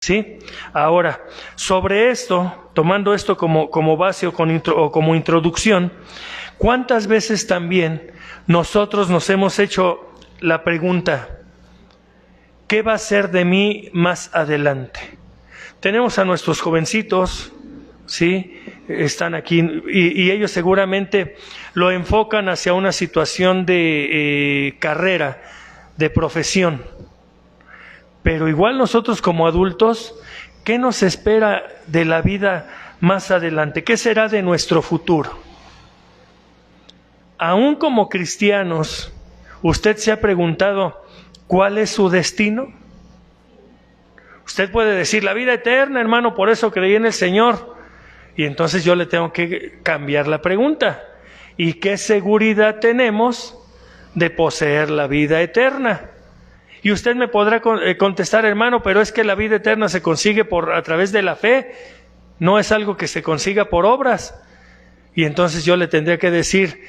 ¿Sí? Ahora, sobre esto, tomando esto como base o como introducción, ¿cuántas veces también nosotros nos hemos hecho la pregunta, ¿qué va a ser de mí más adelante? Tenemos a nuestros jovencitos, ¿sí? Están aquí y ellos seguramente lo enfocan hacia una situación de carrera, de profesión. Pero igual nosotros como adultos, ¿qué nos espera de la vida más adelante? ¿Qué será de nuestro futuro? Aún como cristianos, ¿usted se ha preguntado cuál es su destino? Usted puede decir, la vida eterna, hermano, por eso creí en el Señor. Y entonces yo le tengo que cambiar la pregunta. ¿Y qué seguridad tenemos de poseer la vida eterna? Y usted me podrá contestar, hermano, pero es que la vida eterna se consigue a través de la fe, no es algo que se consiga por obras. Y entonces yo le tendría que decir,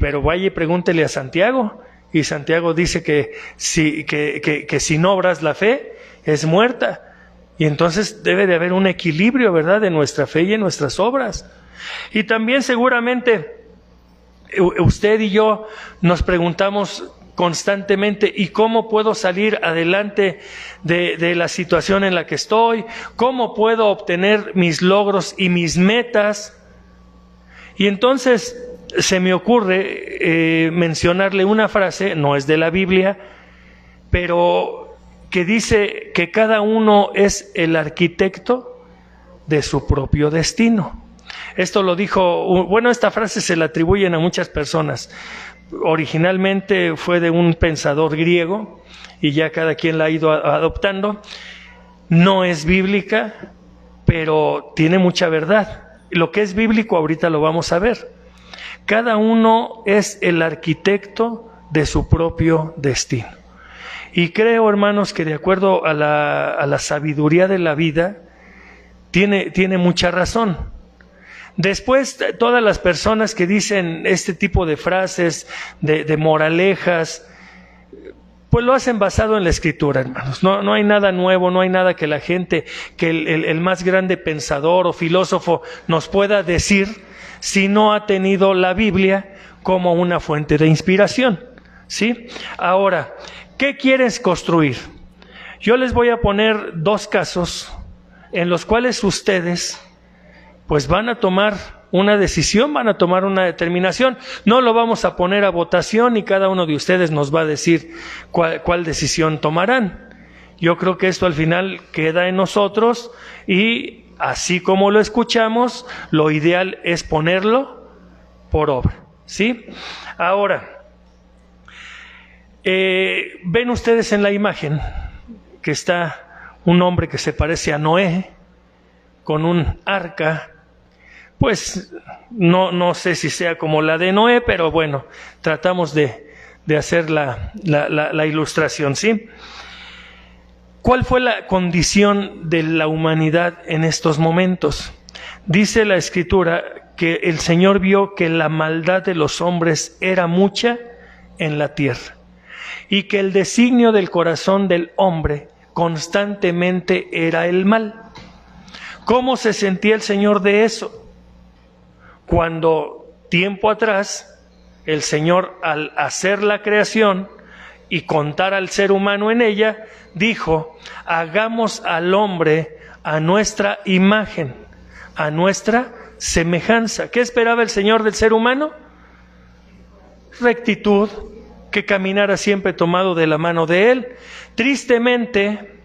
pero vaya y pregúntele a Santiago. Y Santiago dice que sin obras la fe es muerta. Y entonces debe de haber un equilibrio, ¿verdad?, de nuestra fe y en nuestras obras. Y también seguramente usted y yo nos preguntamos constantemente, ¿y cómo puedo salir adelante de la situación en la que estoy? ¿Cómo puedo obtener mis logros y mis metas? Y entonces se me ocurre mencionarle una frase, no es de la Biblia, pero que dice que cada uno es el arquitecto de su propio destino. Esto lo dijo, esta frase se la atribuyen a muchas personas. Originalmente fue de un pensador griego y ya cada quien la ha ido adoptando. No es bíblica, pero tiene mucha verdad. Lo que es bíblico ahorita lo vamos a ver. Cada uno es el arquitecto de su propio destino. Y creo, hermanos, que de acuerdo a la sabiduría de la vida, tiene mucha razón. Después, todas las personas que dicen este tipo de frases, de moralejas, pues lo hacen basado en la Escritura, hermanos. No hay nada nuevo, no hay nada que la gente, que el más grande pensador o filósofo nos pueda decir si no ha tenido la Biblia como una fuente de inspiración, ¿sí? Ahora, ¿qué quieres construir? Yo les voy a poner dos casos en los cuales ustedes pues van a tomar una decisión, van a tomar una determinación. No lo vamos a poner a votación y cada uno de ustedes nos va a decir cuál decisión tomarán. Yo creo que esto al final queda en nosotros y así como lo escuchamos, lo ideal es ponerlo por obra, ¿sí? Ahora, ven ustedes en la imagen que está un hombre que se parece a Noé con un arca. Pues no sé si sea como la de Noé, pero bueno, tratamos de hacer la ilustración, ¿sí? ¿Cuál fue la condición de la humanidad en estos momentos? Dice la Escritura que el Señor vio que la maldad de los hombres era mucha en la tierra y que el designio del corazón del hombre constantemente era el mal. ¿Cómo se sentía el Señor de eso? Cuando tiempo atrás el Señor, al hacer la creación y contar al ser humano en ella, dijo, hagamos al hombre a nuestra imagen, a nuestra semejanza. ¿Qué esperaba el Señor del ser humano? Rectitud, que caminara siempre tomado de la mano de Él. Tristemente,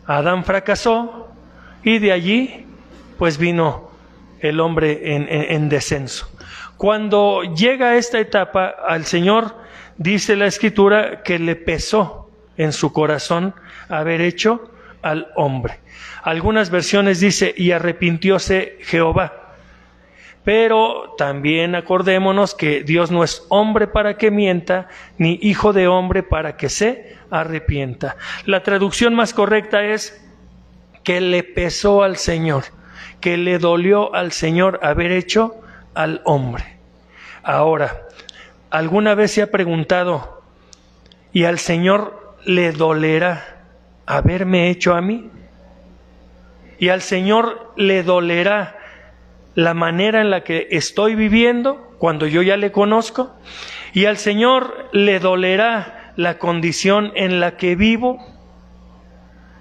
Adán fracasó y de allí pues vino el hombre en descenso. Cuando llega a esta etapa, al Señor dice la Escritura que le pesó en su corazón haber hecho al hombre. Algunas versiones dice, y arrepintióse Jehová. Pero también acordémonos que Dios no es hombre para que mienta, ni hijo de hombre para que se arrepienta. La traducción más correcta es que le pesó al Señor, que le dolió al Señor haber hecho al hombre. Ahora, ¿alguna vez se ha preguntado, ¿y al Señor le dolerá haberme hecho a mí. Y al Señor le dolerá la manera en la que estoy viviendo cuando yo ya le conozco, y al Señor le dolerá la condición en la que vivo.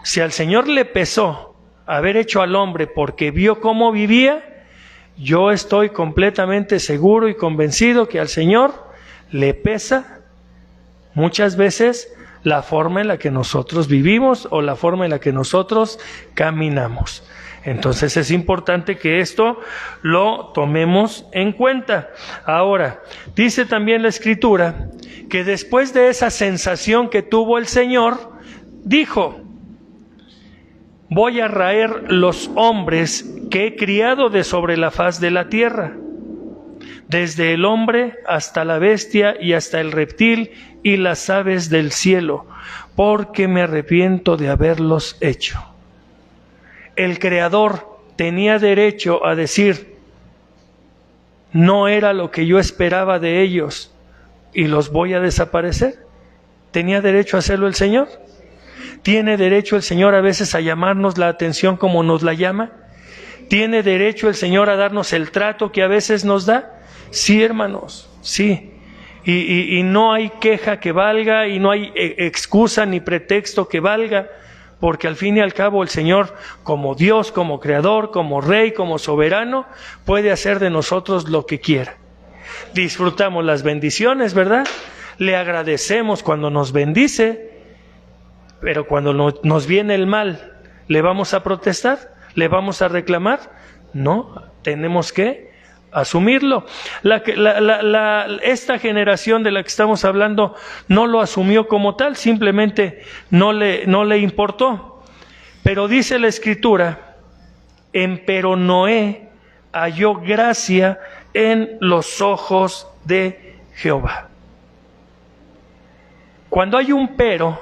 Si al Señor le pesó haber hecho al hombre porque vio cómo vivía, yo estoy completamente seguro y convencido que al Señor le pesa muchas veces la forma en la que nosotros vivimos o la forma en la que nosotros caminamos. Entonces es importante que esto lo tomemos en cuenta. Ahora, dice también la Escritura que después de esa sensación que tuvo el Señor, dijo: voy a raer los hombres que he criado de sobre la faz de la tierra, desde el hombre hasta la bestia y hasta el reptil y las aves del cielo, porque me arrepiento de haberlos hecho. El Creador tenía derecho a decir: no era lo que yo esperaba de ellos y los voy a desaparecer. ¿Tenía derecho a hacerlo el Señor? ¿Tiene derecho el Señor a veces a llamarnos la atención como nos la llama? ¿Tiene derecho el Señor a darnos el trato que a veces nos da? Sí, hermanos, sí. Y no hay queja que valga, y no hay excusa ni pretexto que valga, porque al fin y al cabo el Señor, como Dios, como Creador, como Rey, como Soberano, puede hacer de nosotros lo que quiera. Disfrutamos las bendiciones, ¿verdad? Le agradecemos cuando nos bendice, pero cuando nos viene el mal, ¿le vamos a protestar? ¿Le vamos a reclamar? No, tenemos que asumirlo. Esta generación de la que estamos hablando no lo asumió como tal, simplemente no le importó. Pero dice la Escritura: empero Noé halló gracia en los ojos de Jehová. Cuando hay un pero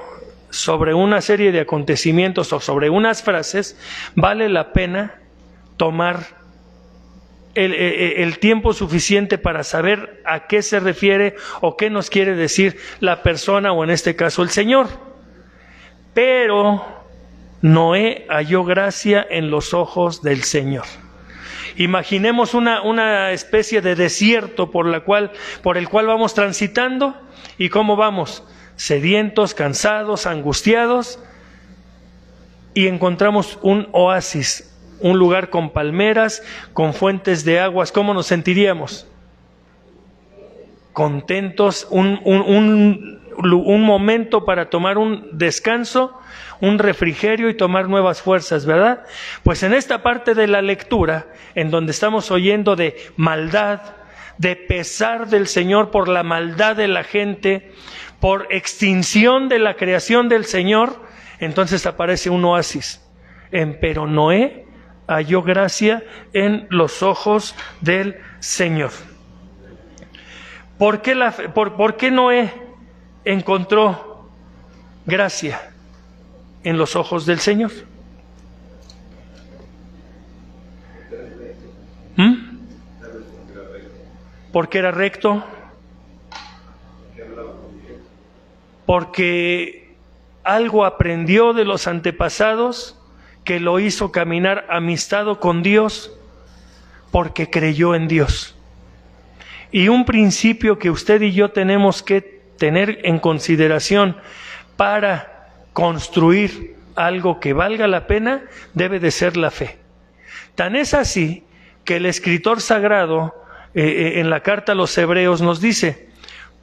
sobre una serie de acontecimientos o sobre unas frases, vale la pena tomar el tiempo suficiente para saber a qué se refiere o qué nos quiere decir la persona, o en este caso el Señor. Pero Noé halló gracia en los ojos del Señor. Imaginemos una especie de desierto por el cual vamos transitando. ¿Y cómo vamos? Sedientos, cansados, angustiados, y encontramos un oasis, un lugar con palmeras, con fuentes de aguas. ¿Cómo nos sentiríamos? Contentos, un momento para tomar un descanso, un refrigerio y tomar nuevas fuerzas, ¿verdad? Pues en esta parte de la lectura, en donde estamos oyendo de maldad, de pesar del Señor por la maldad de la gente, por extinción de la creación del Señor, entonces aparece un oasis. Empero Noé halló gracia en los ojos del Señor. ¿Por qué Noé encontró gracia en los ojos del Señor? ¿Porque era recto? ¿Porque algo aprendió de los antepasados que lo hizo caminar amistado con Dios? Porque creyó en Dios. Y un principio que usted y yo tenemos que tener en consideración para construir algo que valga la pena debe de ser la fe. Tan es así que el escritor sagrado en la carta a los Hebreos nos dice: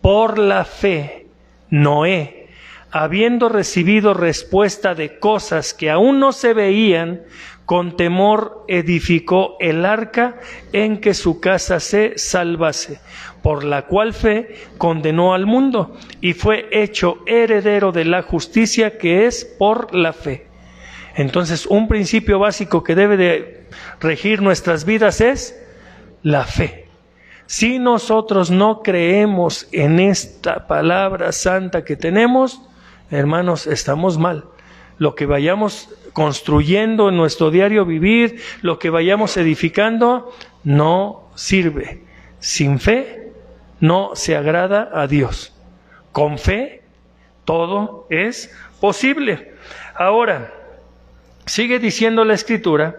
por la fe Noé, habiendo recibido respuesta de cosas que aún no se veían, con temor edificó el arca en que su casa se salvase, por la cual fe condenó al mundo y fue hecho heredero de la justicia que es por la fe. Entonces, un principio básico que debe de regir nuestras vidas es la fe. Si nosotros no creemos en esta palabra santa que tenemos, hermanos, estamos mal. Lo que vayamos construyendo en nuestro diario vivir, lo que vayamos edificando, no sirve. Sin fe no se agrada a Dios. Con fe Todo es posible. Ahora, sigue diciendo la Escritura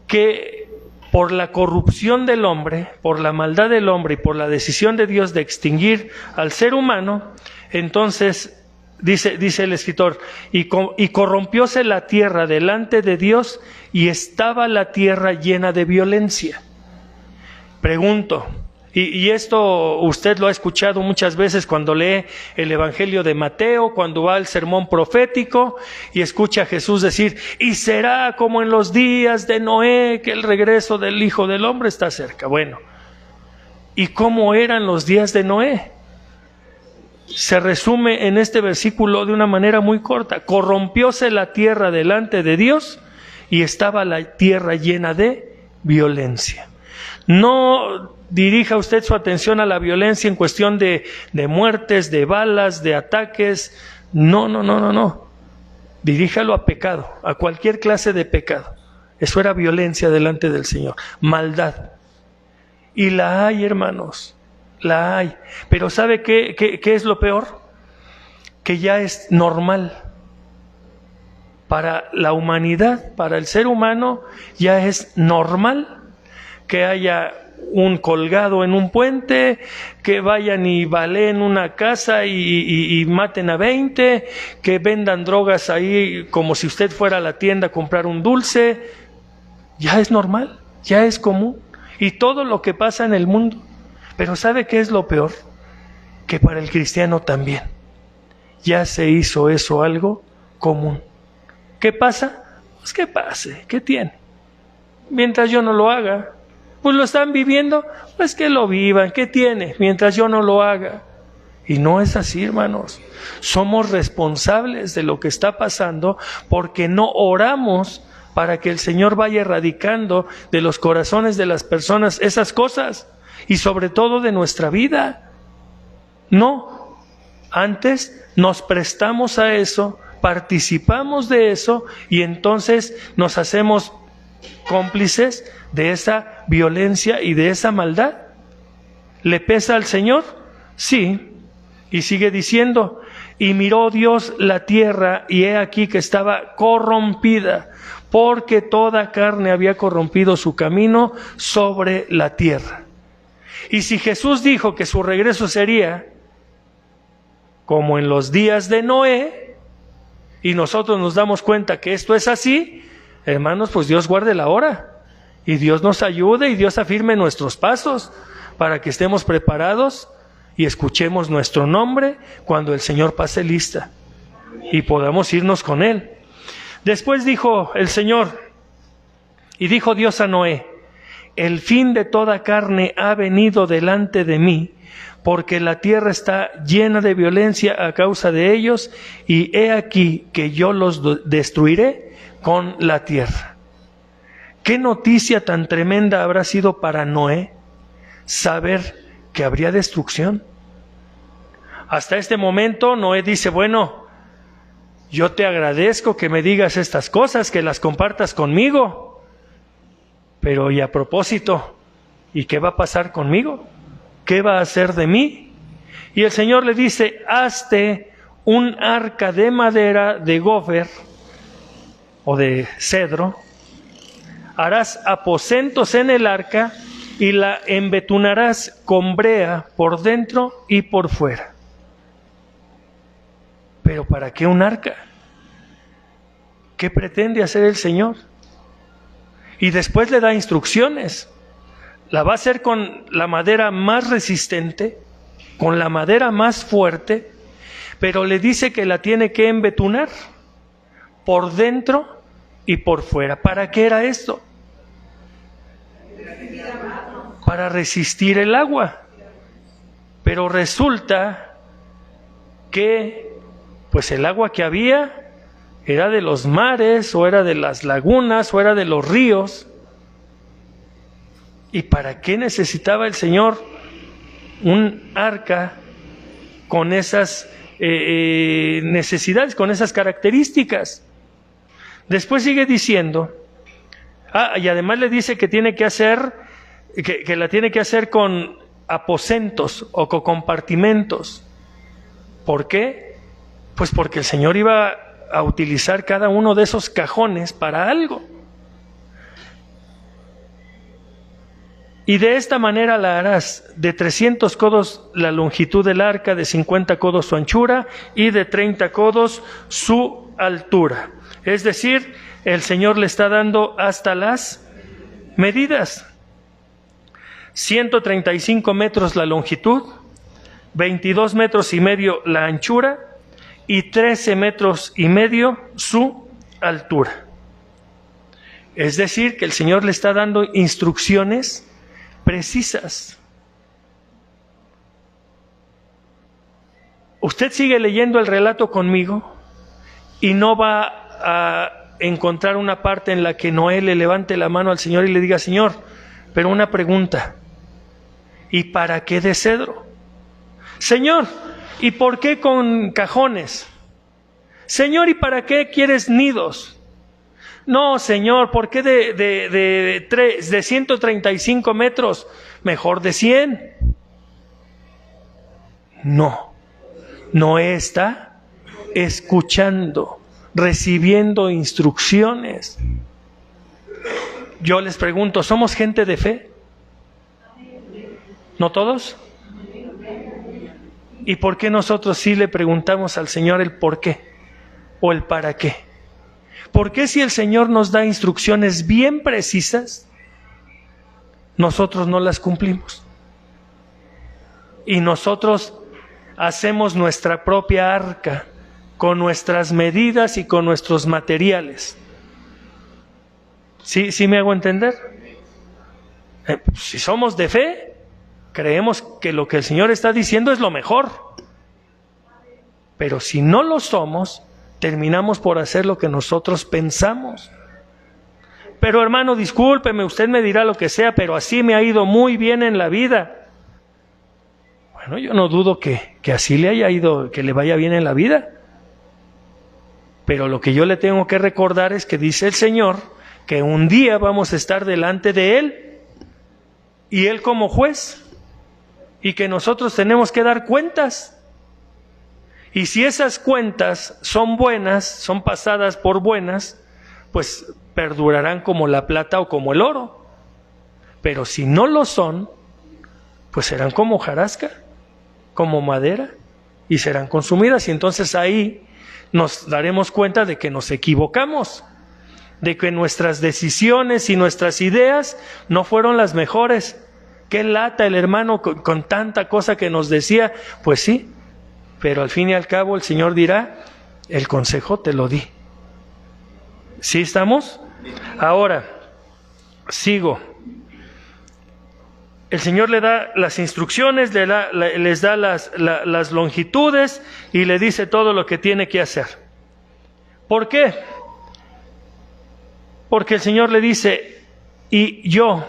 que por la corrupción del hombre, por la maldad del hombre y por la decisión de Dios de extinguir al ser humano, entonces dice el escritor, y corrompióse la tierra delante de Dios y estaba la tierra llena de violencia. Pregunto, y esto usted lo ha escuchado muchas veces cuando lee el Evangelio de Mateo, cuando va al sermón profético y escucha a Jesús decir, y será como en los días de Noé, que el regreso del Hijo del Hombre está cerca. Bueno, ¿y cómo eran los días de Noé? Se resume en este versículo de una manera muy corta. Corrompióse la tierra delante de Dios y estaba la tierra llena de violencia. No dirija usted su atención a la violencia en cuestión de muertes, de balas, de ataques. No. Diríjalo a pecado, a cualquier clase de pecado. Eso era violencia delante del Señor, maldad. Y la hay, hermanos. La hay, pero ¿sabe qué es lo peor? Que ya es normal. Para la humanidad, para el ser humano, ya es normal que haya un colgado en un puente, que vayan y baleen una casa y maten a 20, que vendan drogas ahí como si usted fuera a la tienda a comprar un dulce. Ya es normal, ya es común. Y todo lo que pasa en el mundo. Pero ¿sabe qué es lo peor? Que para el cristiano también ya se hizo eso algo común. ¿Qué pasa? Pues que pase, ¿qué tiene? Mientras yo no lo haga, pues lo están viviendo, pues que lo vivan, ¿qué tiene? Mientras yo no lo haga. Y no es así, hermanos. Somos responsables de lo que está pasando porque no oramos para que el Señor vaya erradicando de los corazones de las personas esas cosas. Y sobre todo de nuestra vida. No, antes nos prestamos a eso, participamos de eso y entonces nos hacemos cómplices de esa violencia y de esa maldad. ¿Le pesa al Señor? Sí. Y sigue diciendo, y miró Dios la tierra y he aquí que estaba corrompida, porque toda carne había corrompido su camino sobre la tierra. Y si Jesús dijo que su regreso sería como en los días de Noé, y nosotros nos damos cuenta que esto es así, hermanos, pues Dios guarde la hora, y Dios nos ayude, y Dios afirme nuestros pasos, para que estemos preparados, y escuchemos nuestro nombre cuando el Señor pase lista, y podamos irnos con Él. Después dijo el Señor, y dijo Dios a Noé, el fin de toda carne ha venido delante de mí, porque la tierra está llena de violencia a causa de ellos, y he aquí que yo los destruiré con la tierra. ¿Qué noticia tan tremenda habrá sido para Noé saber que habría destrucción? Hasta este momento Noé dice, bueno, yo te agradezco que me digas estas cosas, que las compartas conmigo. Pero y a propósito, ¿y qué va a pasar conmigo? ¿Qué va a hacer de mí? Y el Señor le dice, hazte un arca de madera de gofer o de cedro, harás aposentos en el arca y la embetunarás con brea por dentro y por fuera. ¿Pero para qué un arca? ¿Qué pretende hacer el Señor? Y después le da instrucciones. La va a hacer con la madera más resistente, con la madera más fuerte, pero le dice que la tiene que embetunar por dentro y por fuera. ¿Para qué era esto? Para resistir el agua. Pero resulta que pues el agua que había era de los mares, o era de las lagunas, o era de los ríos. ¿Y para qué necesitaba el Señor un arca con esas necesidades, con esas características? Después sigue diciendo, y además le dice que tiene que hacer, que la tiene que hacer con aposentos o con compartimentos. ¿Por qué? Pues porque el Señor iba a utilizar cada uno de esos cajones para algo. Y de esta manera la harás: de 300 codos la longitud del arca, de 50 codos su anchura y de 30 codos su altura. Es decir, el Señor le está dando hasta las medidas. 135 metros la longitud, 22 metros y medio la anchura y 13 metros y medio su altura. Es decir, que el Señor le está dando instrucciones precisas. Usted sigue leyendo el relato conmigo y no va a encontrar una parte en la que Noé le levante la mano al Señor y le diga: Señor, pero una pregunta, ¿y para qué de cedro? Señor, ¿y por qué con cajones? Señor, ¿y para qué quieres nidos? No, Señor, ¿por qué de 135 metros? Mejor de 100. No, Noé está escuchando, recibiendo instrucciones. Yo les pregunto, ¿somos gente de fe? ¿No todos? ¿Y por qué nosotros sí le preguntamos al Señor el por qué o el para qué? ¿Por qué si el Señor nos da instrucciones bien precisas, nosotros no las cumplimos? Y nosotros hacemos nuestra propia arca con nuestras medidas y con nuestros materiales. ¿Sí me hago entender? Si somos de fe, creemos que lo que el Señor está diciendo es lo mejor. Pero si no lo somos, terminamos por hacer lo que nosotros pensamos. Pero hermano, discúlpeme, usted me dirá lo que sea, pero así me ha ido muy bien en la vida. Bueno, yo no dudo que así le haya ido, que le vaya bien en la vida. Pero lo que yo le tengo que recordar es que dice el Señor que un día vamos a estar delante de Él, y Él como juez, y que nosotros tenemos que dar cuentas. Y si esas cuentas son buenas, son pasadas por buenas, pues perdurarán como la plata o como el oro. Pero si no lo son, pues serán como hojarasca, como madera, y serán consumidas. Y entonces ahí nos daremos cuenta de que nos equivocamos, de que nuestras decisiones y nuestras ideas no fueron las mejores. Qué lata el hermano con tanta cosa que nos decía. Pues sí, pero al fin y al cabo el Señor dirá: el consejo te lo di. ¿Sí estamos? Ahora, sigo. El Señor le da las instrucciones, les da las longitudes y le dice todo lo que tiene que hacer. ¿Por qué? Porque el Señor le dice: y yo,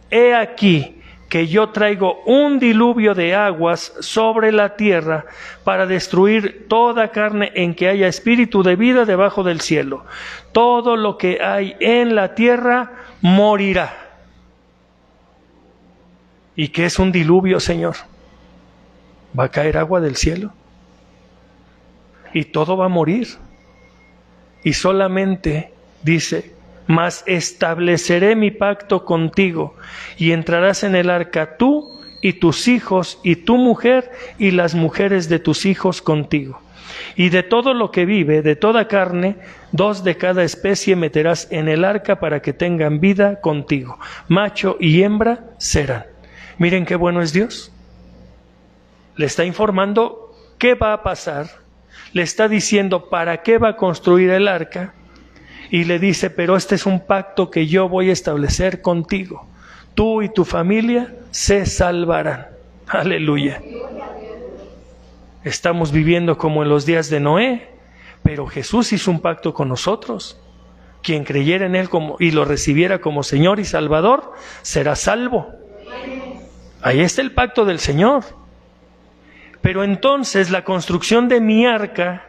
he aquí que yo traigo un diluvio de aguas sobre la tierra para destruir toda carne en que haya espíritu de vida debajo del cielo. Todo lo que hay en la tierra morirá. ¿Y qué es un diluvio, Señor? ¿Va a caer agua del cielo? Y todo va a morir. Y solamente dice: mas estableceré mi pacto contigo, y entrarás en el arca tú y tus hijos y tu mujer y las mujeres de tus hijos contigo. Y de todo lo que vive, de toda carne, 2 de cada especie meterás en el arca para que tengan vida contigo. Macho y hembra serán. Miren qué bueno es Dios. Le está informando qué va a pasar, le está diciendo para qué va a construir el arca, y le dice: pero este es un pacto que yo voy a establecer contigo. Tú y tu familia se salvarán. Aleluya. Estamos viviendo como en los días de Noé, pero Jesús hizo un pacto con nosotros. Quien creyera en Él y lo recibiera como Señor y Salvador, será salvo. Ahí está el pacto del Señor. Pero entonces la construcción de mi arca,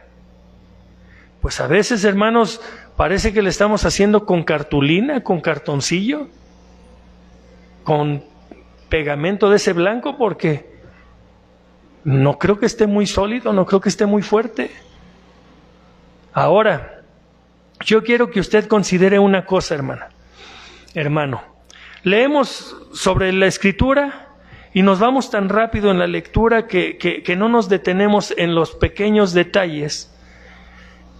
pues a veces, hermanos, parece que le estamos haciendo con cartulina, con cartoncillo, con pegamento de ese blanco, porque no creo que esté muy sólido, no creo que esté muy fuerte. Ahora, yo quiero que usted considere una cosa, hermano. Leemos sobre la Escritura y nos vamos tan rápido en la lectura que no nos detenemos en los pequeños detalles,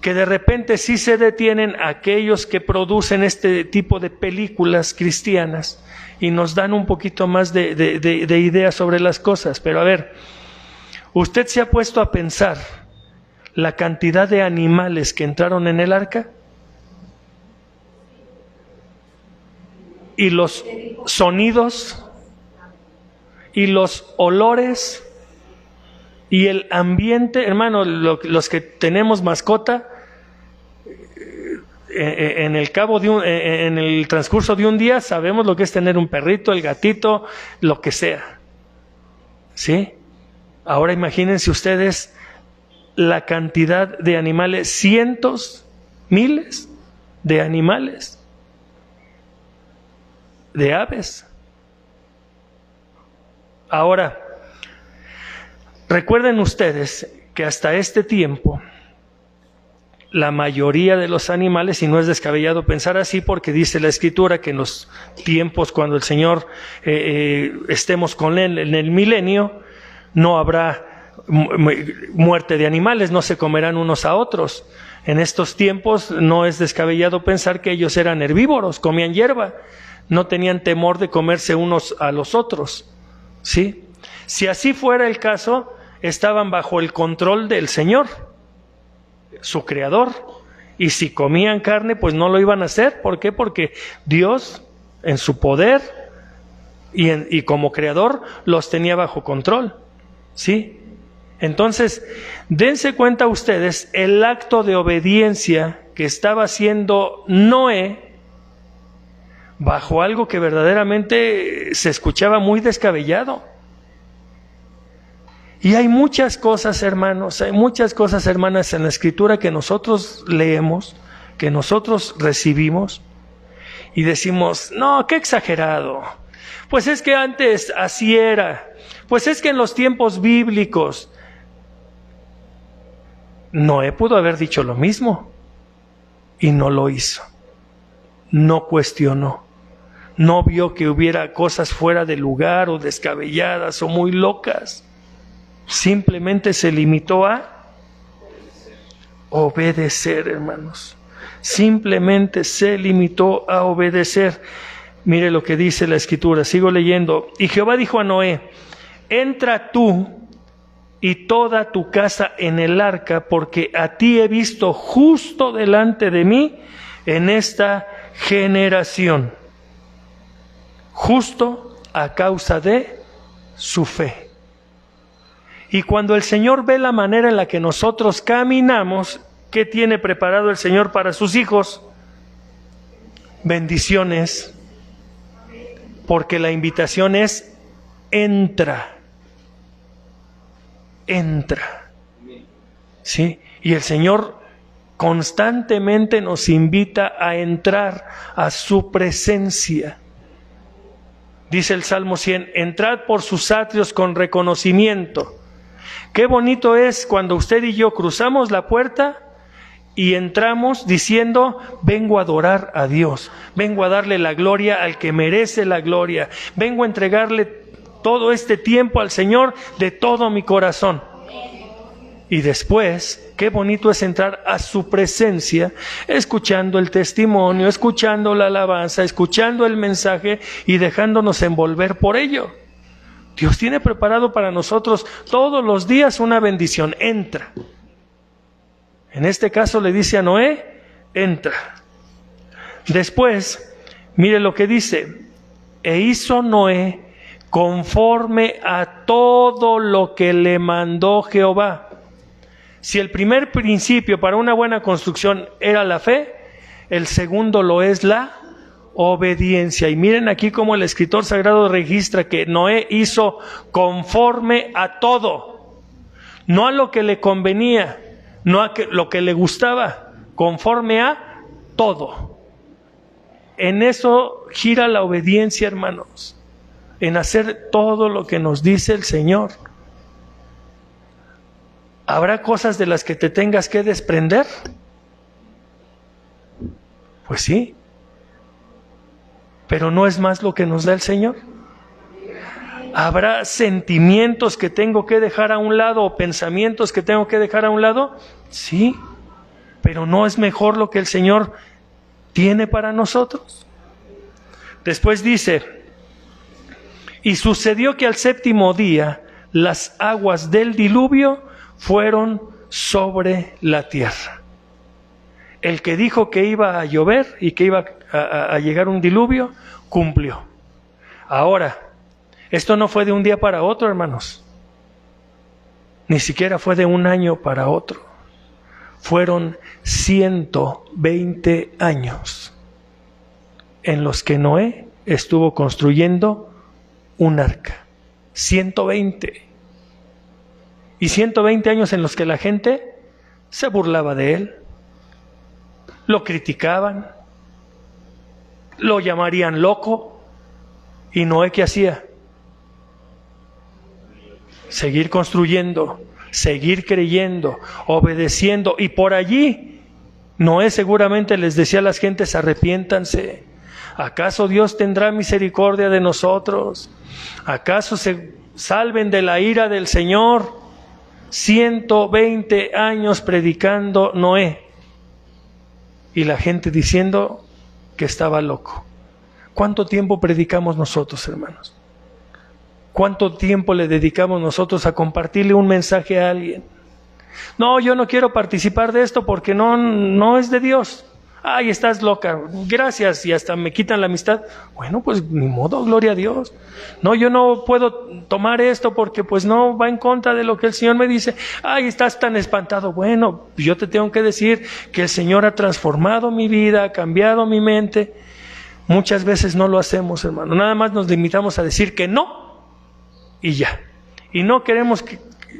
que de repente sí se detienen aquellos que producen este tipo de películas cristianas y nos dan un poquito más de ideas sobre las cosas. Pero a ver, ¿usted se ha puesto a pensar la cantidad de animales que entraron en el arca? Y los sonidos, y los olores, y el ambiente. Hermano, los que tenemos mascota, en el transcurso de un día sabemos lo que es tener un perrito, el gatito, lo que sea. ¿Sí? Ahora imagínense ustedes la cantidad de animales, cientos, miles de animales, de aves. Ahora, recuerden ustedes que hasta este tiempo la mayoría de los animales, y no es descabellado pensar así porque dice la Escritura que en los tiempos cuando el Señor estemos con Él en el milenio, no habrá muerte de animales, no se comerán unos a otros. En estos tiempos no es descabellado pensar que ellos eran herbívoros, comían hierba, no tenían temor de comerse unos a los otros. ¿Sí? Si así fuera el caso, estaban bajo el control del Señor, su creador, y si comían carne, pues no lo iban a hacer. ¿Por qué? Porque Dios, en su poder y como creador, los tenía bajo control. ¿Sí? Entonces, dense cuenta ustedes el acto de obediencia que estaba haciendo Noé bajo algo que verdaderamente se escuchaba muy descabellado. Y hay muchas cosas, hermanos, hay muchas cosas, hermanas, en la Escritura que nosotros leemos, que nosotros recibimos y decimos, no, qué exagerado. Pues es que antes así era. Pues es que en los tiempos bíblicos Noé pudo haber dicho lo mismo y no lo hizo. No cuestionó. No vio que hubiera cosas fuera de lugar o descabelladas o muy locas. Simplemente se limitó a obedecer, hermanos. Simplemente se limitó a obedecer. Mire lo que dice la Escritura, sigo leyendo. Y Jehová dijo a Noé, entra tú y toda tu casa en el arca, porque a ti he visto justo delante de mí en esta generación. Justo a causa de su fe. Y cuando el Señor ve la manera en la que nosotros caminamos, ¿qué tiene preparado el Señor para sus hijos? Bendiciones. Porque la invitación es, entra. Entra. ¿Sí? Y el Señor constantemente nos invita a entrar a su presencia. Dice el Salmo 100, entrad por sus atrios con reconocimiento. Qué bonito es cuando usted y yo cruzamos la puerta y entramos diciendo, vengo a adorar a Dios, vengo a darle la gloria al que merece la gloria, vengo a entregarle todo este tiempo al Señor de todo mi corazón. Y después, qué bonito es entrar a su presencia, escuchando el testimonio, escuchando la alabanza, escuchando el mensaje y dejándonos envolver por ello. Dios tiene preparado para nosotros todos los días una bendición. Entra. En este caso le dice a Noé, entra. Después, mire lo que dice. E hizo Noé conforme a todo lo que le mandó Jehová. Si el primer principio para una buena construcción era la fe, el segundo lo es la obediencia. Y miren aquí cómo el escritor sagrado registra que Noé hizo conforme a todo, no a lo que le convenía, no a lo que le gustaba, conforme a todo. En eso gira la obediencia, hermanos, en hacer todo lo que nos dice el Señor. ¿Habrá cosas de las que te tengas que desprender? Pues sí, pero ¿no es más lo que nos da el Señor? ¿Habrá sentimientos que tengo que dejar a un lado o pensamientos que tengo que dejar a un lado? Sí, pero ¿no es mejor lo que el Señor tiene para nosotros? Después dice, y sucedió que al séptimo día las aguas del diluvio fueron sobre la tierra. El que dijo que iba a llover y que iba a llegar un diluvio, cumplió. Ahora, esto no fue de un día para otro, hermanos. Ni siquiera fue de un año para otro. Fueron 120 años en los que Noé estuvo construyendo un arca. 120. Y 120 años en los que la gente se burlaba de él, lo criticaban, lo llamarían loco. ¿Y Noé qué hacía? Seguir construyendo, seguir creyendo, obedeciendo. Y por allí Noé seguramente les decía a las gentes: arrepiéntanse. ¿Acaso Dios tendrá misericordia de nosotros? ¿Acaso se salven de la ira del Señor? 120 años predicando Noé. Y la gente diciendo que estaba loco. ¿Cuánto tiempo predicamos nosotros, hermanos? ¿Cuánto tiempo le dedicamos nosotros a compartirle un mensaje a alguien? No, yo no quiero participar de esto porque no es de Dios. Ay, estás loca, gracias, y hasta me quitan la amistad. Bueno, pues ni modo, gloria a Dios. No, yo no puedo tomar esto porque pues no va en contra de lo que el Señor me dice. Ay, estás tan espantado. Bueno, yo te tengo que decir que el Señor ha transformado mi vida, ha cambiado mi mente. Muchas veces no lo hacemos, hermano. Nada más nos limitamos a decir que no y ya. Y no queremos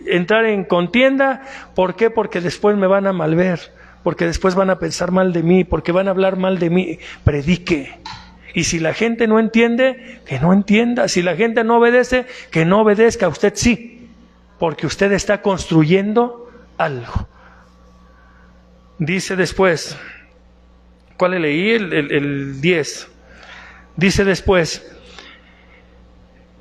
entrar en contienda. ¿Por qué? Porque después me van a malver. Porque después van a pensar mal de mí, porque van a hablar mal de mí. Predique. Y si la gente no entiende, que no entienda. Si la gente no obedece, que no obedezca. Usted sí, porque usted está construyendo algo. Dice después, ¿cuál le leí? El 10. Dice después,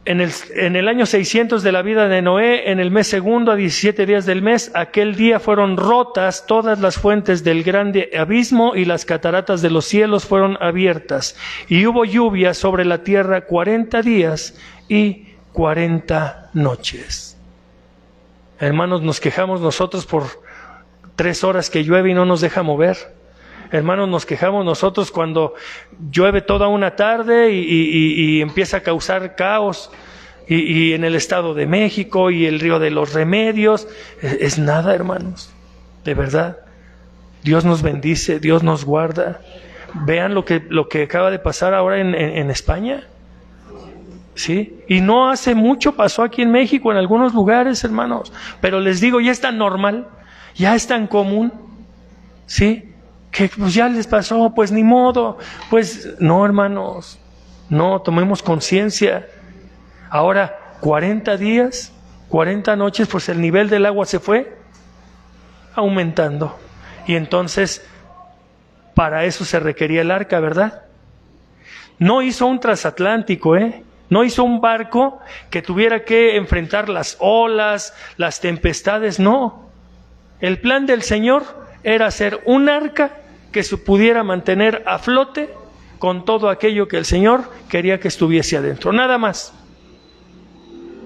en el año 600 de la vida de Noé, en el mes segundo, a 17 días del mes, aquel día fueron rotas todas las fuentes del grande abismo y las cataratas de los cielos fueron abiertas. Y hubo lluvia sobre la tierra 40 días y 40 noches. Hermanos, nos quejamos nosotros por 3 horas que llueve y no nos deja mover. Hermanos, nos quejamos nosotros cuando llueve toda una tarde y empieza a causar caos. Y en el Estado de México y el Río de los Remedios. Es nada, hermanos. De verdad. Dios nos bendice, Dios nos guarda. Vean lo que acaba de pasar ahora en España. ¿Sí? Y no hace mucho pasó aquí en México, en algunos lugares, hermanos. Pero les digo, ya es tan normal, ya es tan común. ¿Sí? Que pues ya les pasó, pues ni modo. Pues no, hermanos, no, tomemos conciencia. Ahora, 40 días, 40 noches, pues el nivel del agua se fue aumentando. Y entonces, para eso se requería el arca, ¿verdad? No hizo un transatlántico, no hizo un barco que tuviera que enfrentar las olas, las tempestades, no. El plan del Señor era hacer un arca que se pudiera mantener a flote con todo aquello que el Señor quería que estuviese adentro, nada más.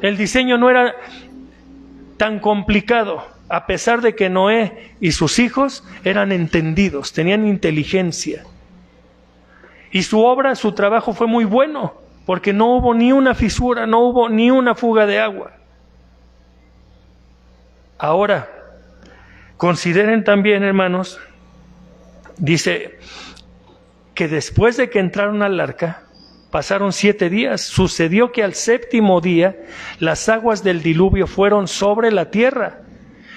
El diseño no era tan complicado, a pesar de que Noé y sus hijos eran entendidos, tenían inteligencia. Y su obra, su trabajo fue muy bueno, porque no hubo ni una fisura, no hubo ni una fuga de agua. Ahora, consideren también, hermanos, dice que después de que entraron al arca, pasaron 7 días. Sucedió que al séptimo día las aguas del diluvio fueron sobre la tierra.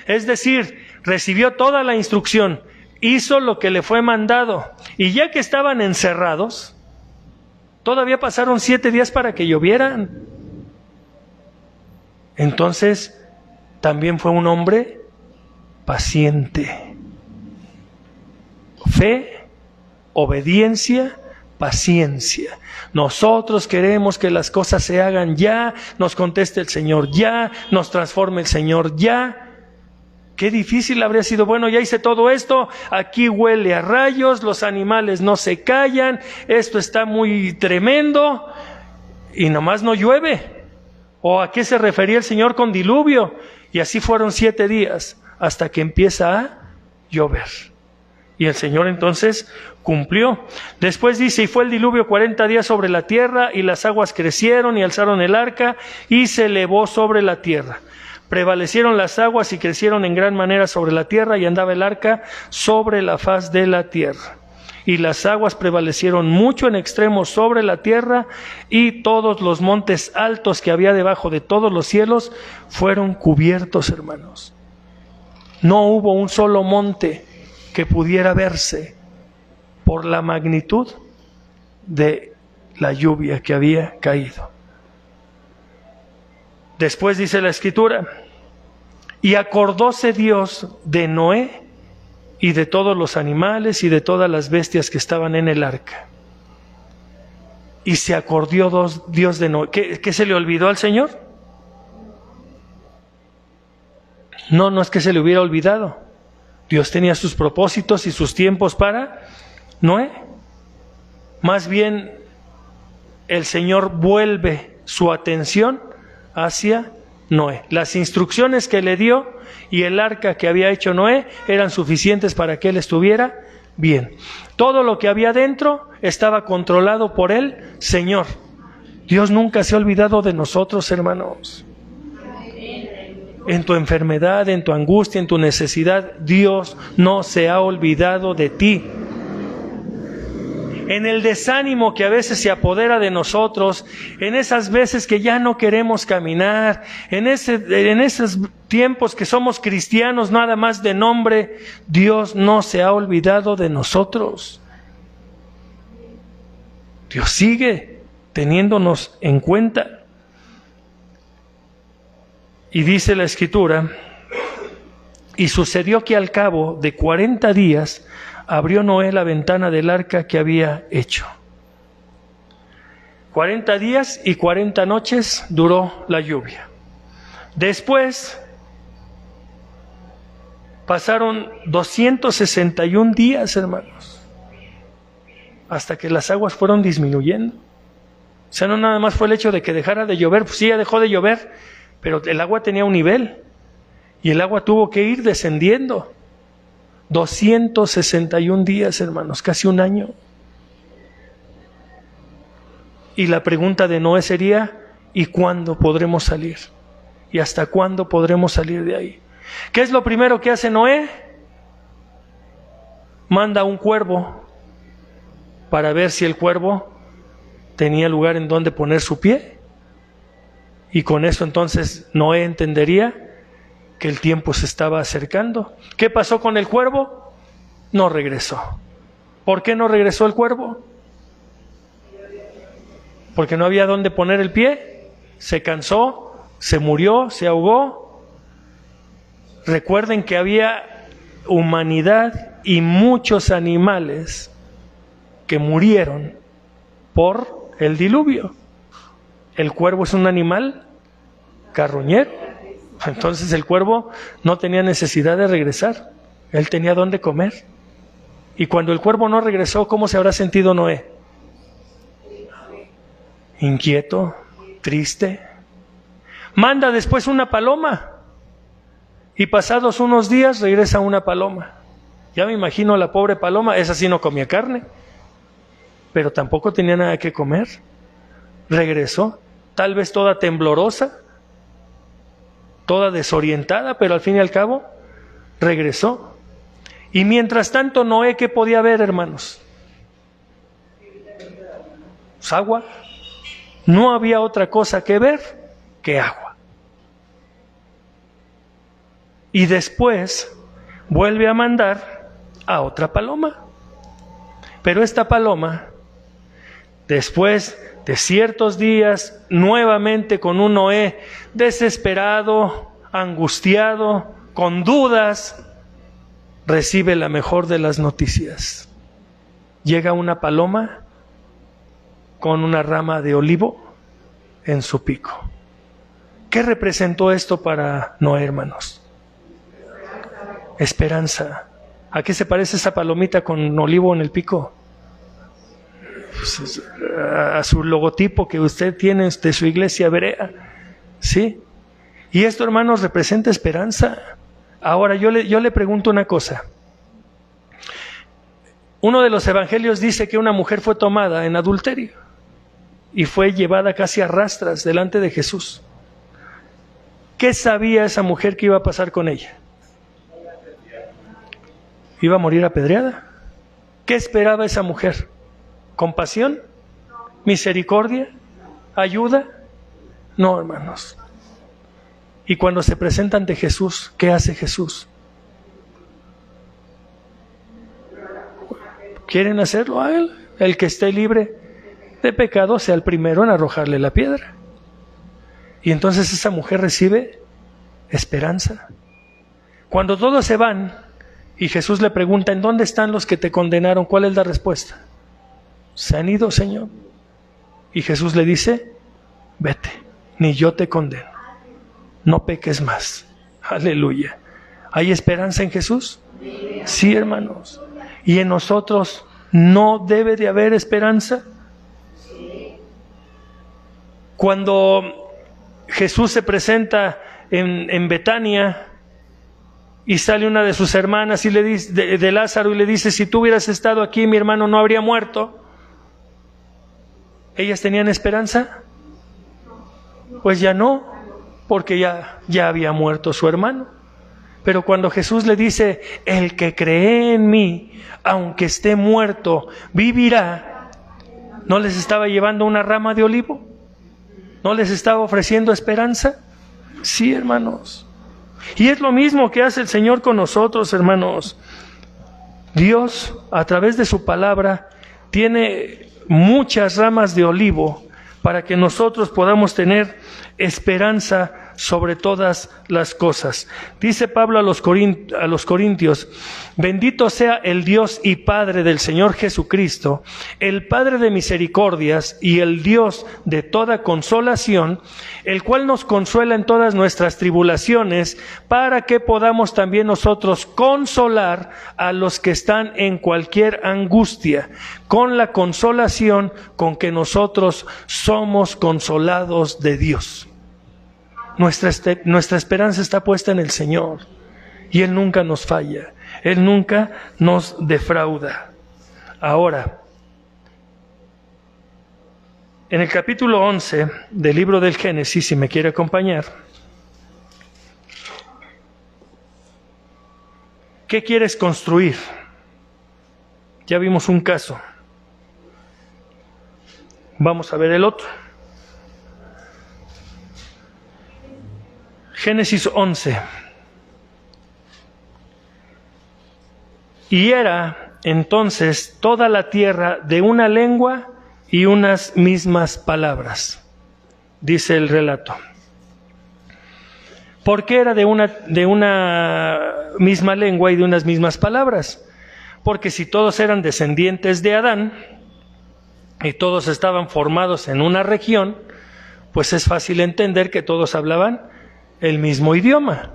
Es decir, recibió toda la instrucción, hizo lo que le fue mandado. Y ya que estaban encerrados, todavía pasaron 7 días para que llovieran. Entonces, también fue un hombre paciente. Fe, obediencia, paciencia. Nosotros queremos que las cosas se hagan ya, nos conteste el Señor ya, nos transforme el Señor ya. Qué difícil habría sido, bueno, ya hice todo esto, aquí huele a rayos, los animales no se callan, esto está muy tremendo, y nomás no llueve. ¿O a qué se refería el Señor con diluvio? Y así fueron 7 días, hasta que empieza a llover. Y el Señor entonces cumplió. Después dice, y fue el diluvio 40 días sobre la tierra, y las aguas crecieron y alzaron el arca, y se elevó sobre la tierra. Prevalecieron las aguas y crecieron en gran manera sobre la tierra, y andaba el arca sobre la faz de la tierra. Y las aguas prevalecieron mucho en extremo sobre la tierra, y todos los montes altos que había debajo de todos los cielos fueron cubiertos, hermanos. No hubo un solo monte que pudiera verse por la magnitud de la lluvia que había caído. Después dice la Escritura, y acordóse Dios de Noé y de todos los animales y de todas las bestias que estaban en el arca. Y se acordó Dios de Noé. ¿Qué se le olvidó al Señor? No es que se le hubiera olvidado. Dios tenía sus propósitos y sus tiempos para Noé. Más bien, el Señor vuelve su atención hacia Noé. Las instrucciones que le dio y el arca que había hecho Noé eran suficientes para que él estuviera bien. Todo lo que había dentro estaba controlado por el Señor. Dios nunca se ha olvidado de nosotros, hermanos. En tu enfermedad, en tu angustia, en tu necesidad, Dios no se ha olvidado de ti. En el desánimo que a veces se apodera de nosotros, en esas veces que ya no queremos caminar, en esos tiempos que somos cristianos nada más de nombre, Dios no se ha olvidado de nosotros. Dios sigue teniéndonos en cuenta. Y dice la Escritura, y sucedió que al cabo de 40 días abrió Noé la ventana del arca que había hecho. 40 días y 40 noches duró la lluvia. Después pasaron 261 días, hermanos, hasta que las aguas fueron disminuyendo. O sea, no nada más fue el hecho de que dejara de llover, pues sí, ya dejó de llover, pero el agua tenía un nivel y el agua tuvo que ir descendiendo. 261 días, hermanos, casi un año. Y la pregunta de Noé sería, ¿y cuándo podremos salir? ¿Y hasta cuándo podremos salir de ahí? ¿Qué es lo primero que hace Noé? Manda un cuervo para ver si el cuervo tenía lugar en donde poner su pie. Y con eso entonces Noé entendería que el tiempo se estaba acercando. ¿Qué pasó con el cuervo? No regresó. ¿Por qué no regresó el cuervo? Porque no había dónde poner el pie. Se cansó, se murió, se ahogó. Recuerden que había humanidad y muchos animales que murieron por el diluvio. El cuervo es un animal carroñero. Entonces el cuervo no tenía necesidad de regresar. Él tenía dónde comer. Y cuando el cuervo no regresó, ¿cómo se habrá sentido Noé? Inquieto, triste. Manda después una paloma. Y pasados unos días regresa una paloma. Ya me imagino a la pobre paloma, esa sí no comía carne, pero tampoco tenía nada que comer. Regresó, tal vez toda temblorosa, toda desorientada, pero al fin y al cabo regresó. Y mientras tanto Noé, ¿qué podía ver, hermanos? Pues agua. No había otra cosa que ver que agua. Y después vuelve a mandar a otra paloma. Pero esta paloma, después de ciertos días, nuevamente con un Noé desesperado, angustiado, con dudas, recibe la mejor de las noticias. llega una paloma con una rama de olivo en su pico. ¿Qué representó esto para Noé, hermanos? Esperanza. ¿A qué se parece esa palomita con olivo en el pico? Pues a su logotipo que usted tiene de su iglesia Berea, ¿sí? Y esto, hermanos, representa esperanza. Ahora, yo le pregunto una cosa. Uno de los evangelios dice que una mujer fue tomada en adulterio y fue llevada casi a rastras delante de Jesús. ¿Qué sabía esa mujer que iba a pasar con ella? ¿Iba a morir apedreada? ¿Qué esperaba esa mujer? ¿Compasión? ¿Misericordia? ¿Ayuda? No, hermanos. Y cuando se presenta ante Jesús, ¿qué hace Jesús? ¿Quieren hacerlo a él? El que esté libre de pecado sea el primero en arrojarle la piedra. Y entonces esa mujer recibe esperanza. Cuando todos se van y Jesús le pregunta, ¿en dónde están los que te condenaron? ¿Cuál es la respuesta? Se han ido, Señor. Y Jesús le dice, vete, ni yo te condeno. No peques más. Aleluya. ¿Hay esperanza en Jesús? Sí, hermanos. ¿Y en nosotros no debe de haber esperanza? Cuando Jesús se presenta en Betania y sale una de sus hermanas y le dice, de Lázaro, y le dice, si tú hubieras estado aquí, mi hermano no habría muerto. ¿Ellas tenían esperanza? Pues ya no, porque ya había muerto su hermano. Pero cuando Jesús le dice, el que cree en mí, aunque esté muerto, vivirá, ¿no les estaba llevando una rama de olivo? ¿No les estaba ofreciendo esperanza? Sí, hermanos. Y es lo mismo que hace el Señor con nosotros, hermanos. Dios, a través de su palabra, tiene muchas ramas de olivo para que nosotros podamos tener esperanza sobre todas las cosas. Dice Pablo a los Corintios, bendito sea el Dios y Padre del Señor Jesucristo, el Padre de misericordias y el Dios de toda consolación, el cual nos consuela en todas nuestras tribulaciones, para que podamos también nosotros consolar a los que están en cualquier angustia, con la consolación con que nosotros somos consolados de Dios. Nuestra esperanza está puesta en el Señor y Él nunca nos falla, Él nunca nos defrauda. Ahora, en el capítulo 11 del libro del Génesis, si me quiere acompañar, ¿qué quieres construir? Ya vimos un caso. Vamos a ver el otro. Génesis 11. Y era entonces toda la tierra de una lengua y unas mismas palabras, dice el relato. ¿Por qué era de una misma lengua y de unas mismas palabras? Porque si todos eran descendientes de Adán y todos estaban formados en una región, pues es fácil entender que todos hablaban el mismo idioma.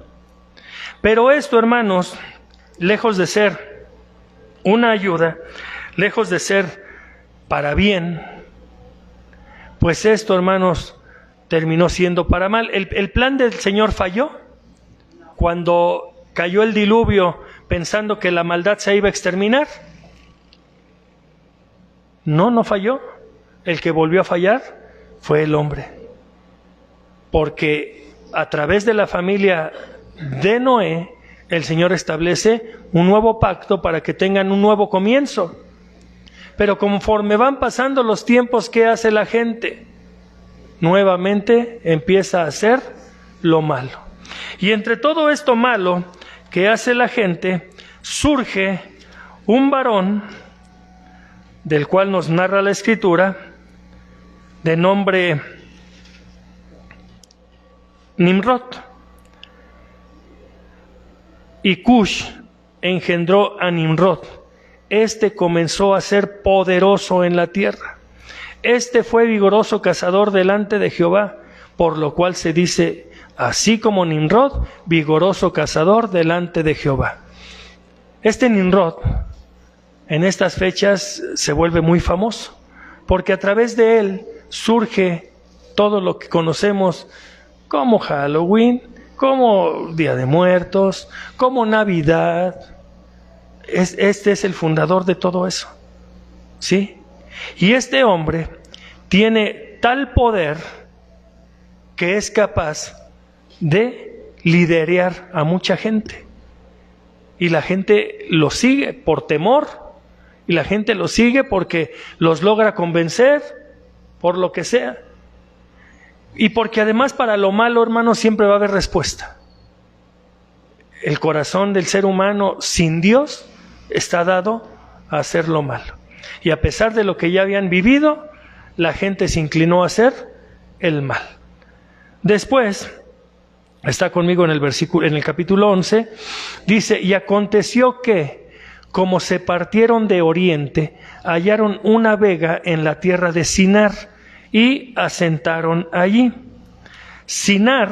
Pero esto, hermanos, lejos de ser una ayuda, lejos de ser para bien, pues esto, hermanos, terminó siendo para mal. El plan del Señor falló cuando cayó el diluvio pensando que la maldad se iba a exterminar. No falló. El que volvió a fallar fue el hombre, porque a través de la familia de Noé, el Señor establece un nuevo pacto para que tengan un nuevo comienzo. Pero conforme van pasando los tiempos, ¿qué hace la gente? Nuevamente empieza a hacer lo malo. Y entre todo esto malo que hace la gente, surge un varón, del cual nos narra la Escritura, de nombre Nimrod. Y Cush engendró a Nimrod, este comenzó a ser poderoso en la tierra. Este fue vigoroso cazador delante de Jehová, por lo cual se dice, así como Nimrod, vigoroso cazador delante de Jehová. Este Nimrod, en estas fechas, se vuelve muy famoso, porque a través de él surge todo lo que conocemos como Halloween, como Día de Muertos, como Navidad. Este es el fundador de todo eso, ¿sí? Y este hombre tiene tal poder que es capaz de liderar a mucha gente. Y la gente lo sigue por temor, y la gente lo sigue porque los logra convencer, por lo que sea. Y porque además para lo malo, hermano, siempre va a haber respuesta. El corazón del ser humano sin Dios está dado a hacer lo malo. Y a pesar de lo que ya habían vivido, la gente se inclinó a hacer el mal. Después, está conmigo en el capítulo 11, dice, y aconteció que, como se partieron de oriente, hallaron una vega en la tierra de Sinar y asentaron allí. Sinar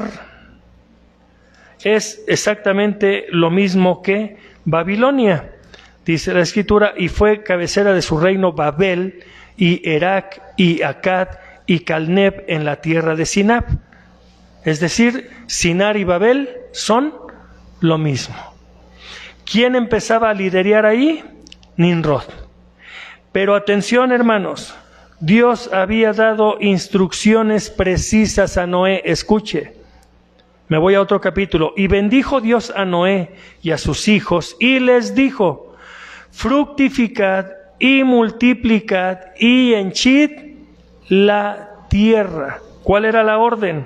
es exactamente lo mismo que Babilonia. Dice la Escritura, y fue cabecera de su reino Babel, y Erac, y Acad, y Calneb en la tierra de Sinab. Es decir, Sinar y Babel son lo mismo. ¿Quién empezaba a liderar ahí? Nimrod. Pero atención, hermanos, Dios había dado instrucciones precisas a Noé. Escuche, me voy a otro capítulo. Y bendijo Dios a Noé y a sus hijos, y les dijo, fructificad y multiplicad y henchid la tierra. ¿Cuál era la orden?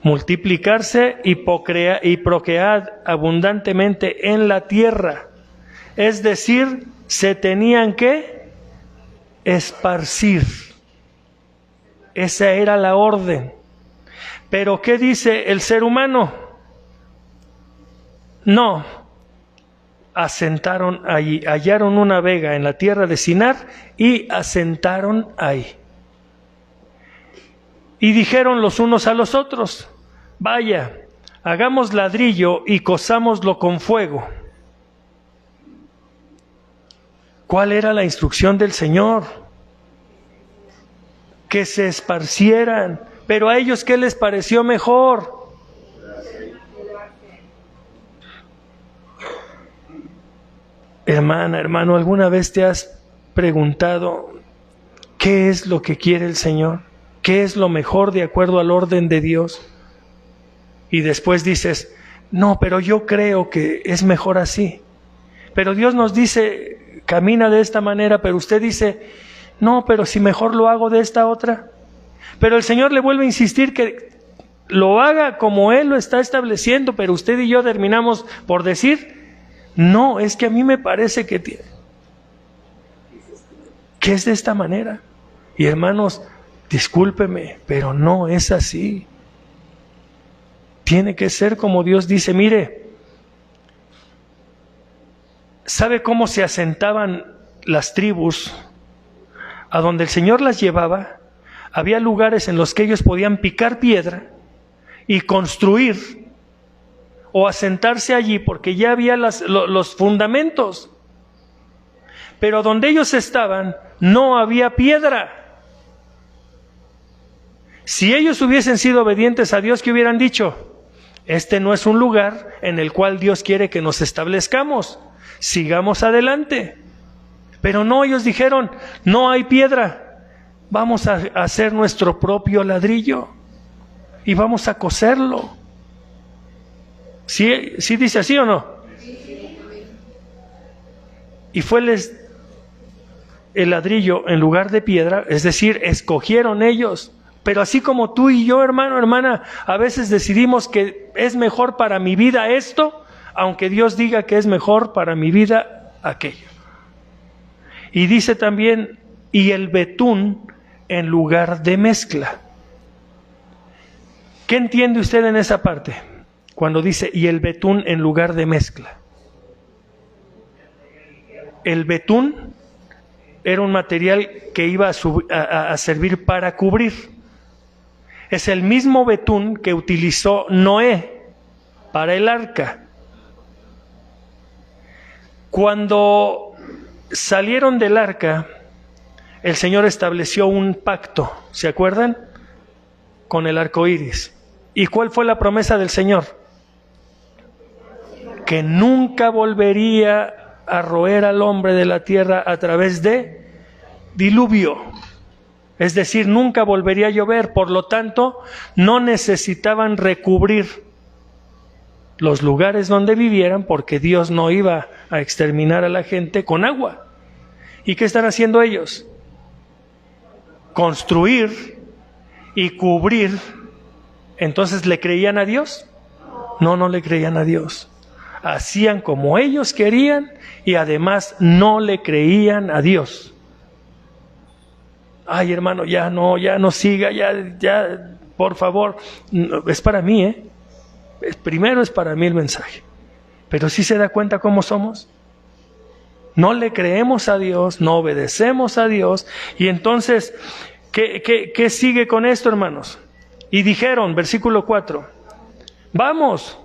Multiplicarse y procread abundantemente en la tierra. Es decir, se tenían que esparcir. Esa era la orden. Pero ¿qué dice el ser humano? No. Asentaron allí, hallaron una vega en la tierra de Sinar y asentaron ahí. Y dijeron los unos a los otros, vaya, hagamos ladrillo y cozámoslo con fuego. ¿Cuál era la instrucción del Señor? Que se esparcieran. Pero a ellos, ¿qué les pareció mejor? Hermana, hermano, ¿alguna vez te has preguntado qué es lo que quiere el Señor? ¿Qué es lo mejor de acuerdo al orden de Dios? Y después dices, no, pero yo creo que es mejor así. Pero Dios nos dice, camina de esta manera, pero usted dice, no, pero si mejor lo hago de esta otra. Pero el Señor le vuelve a insistir que lo haga como Él lo está estableciendo, pero usted y yo terminamos por decir, no, es que a mí me parece que es de esta manera. Y hermanos, discúlpeme, pero no es así. Tiene que ser como Dios dice. Mire, ¿sabe cómo se asentaban las tribus? A donde el Señor las llevaba, había lugares en los que ellos podían picar piedra y construir o asentarse allí porque ya había los fundamentos. Pero donde ellos estaban no había piedra. Si ellos hubiesen sido obedientes a Dios, ¿qué hubieran dicho? Este no es un lugar en el cual Dios quiere que nos establezcamos. Sigamos adelante. Pero no, ellos dijeron, no hay piedra. Vamos a hacer nuestro propio ladrillo y vamos a coserlo. ¿Sí dice así o no? Y fue el ladrillo en lugar de piedra, es decir, escogieron ellos. Pero así como tú y yo, hermano, hermana, a veces decidimos que es mejor para mi vida esto, aunque Dios diga que es mejor para mi vida aquello. Y dice también, y el betún en lugar de mezcla. ¿Qué entiende usted en esa parte? Cuando dice, y el betún en lugar de mezcla. el betún era un material que iba a servir para cubrir. Es el mismo betún que utilizó Noé para el arca. Cuando salieron del arca, el Señor estableció un pacto, ¿se acuerdan? Con el arco iris. ¿Y cuál fue la promesa del Señor? Que nunca volvería a roer al hombre de la tierra a través de diluvio. Es decir, nunca volvería a llover. Por lo tanto, no necesitaban recubrir los lugares donde vivieran, porque Dios no iba a exterminar a la gente con agua. ¿Y qué están haciendo ellos? Construir y cubrir. Entonces, ¿le creían a Dios? No, no le creían a Dios. Hacían como ellos querían y además no le creían a Dios. Ay, hermano, ya no siga, ya, por favor. No, es para mí, primero es para mí el mensaje. Pero ¿sí se da cuenta cómo somos? No le creemos a Dios, no obedecemos a Dios. Y entonces, ¿qué sigue con esto, hermanos? Y dijeron, versículo 4, vamos,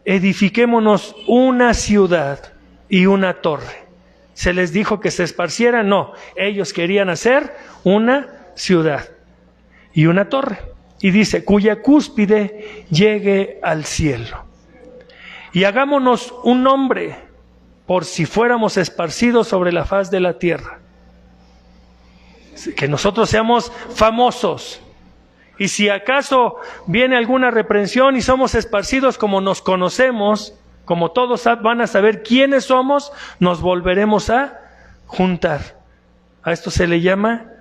edifiquémonos una ciudad y una torre. ¿Se les dijo que se esparcieran? No, ellos querían hacer una ciudad y una torre. Y dice, cuya cúspide llegue al cielo. Y hagámonos un nombre, por si fuéramos esparcidos sobre la faz de la tierra. Que nosotros seamos famosos. Y si acaso viene alguna reprensión y somos esparcidos como nos conocemos, como todos van a saber quiénes somos, nos volveremos a juntar. A esto se le llama